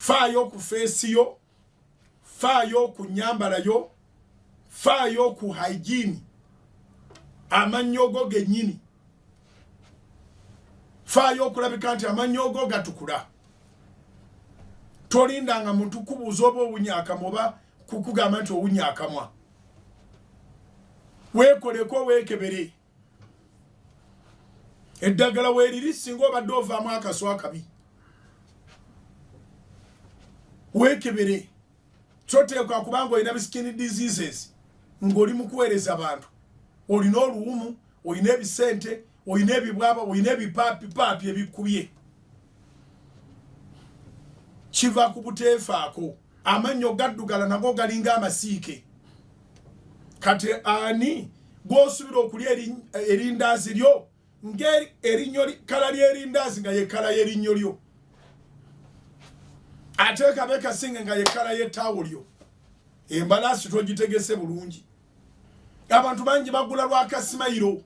faayo ku face yo, faayo ku nyambala yo, faayo ku hygiene amanyogo genyini, faayo kulabika nti amanyogo gatukula. Tolindanga muntu kubuuza oba owunyakamu oba kukugamba nti owunyakamwa. Weekoleko weekebere. Eddagala weeriri singa obadde ovaamu akaso akabi. Weekebere. Toteekwa kubanga olina skin diseases ng'oli mu kuweereza abantu. Olina oluwumu, olina ebisente, olina ebibwaba, olina ebipaapi ebikubye. Kiva ku buteefaako. Amannyo gaddugala nago galinga amasiike. Kati ani gw'osuubira okulya erindaazi lyo ng'erinnyo kala ly'erindaazi nga ye kala y'erinnyo lyo. Ate kabe kasinge nga ye kala y'ettaawo lyo. Embalaasi togitegese bulungi. Abantu bangi bagula lwa kasimayiro.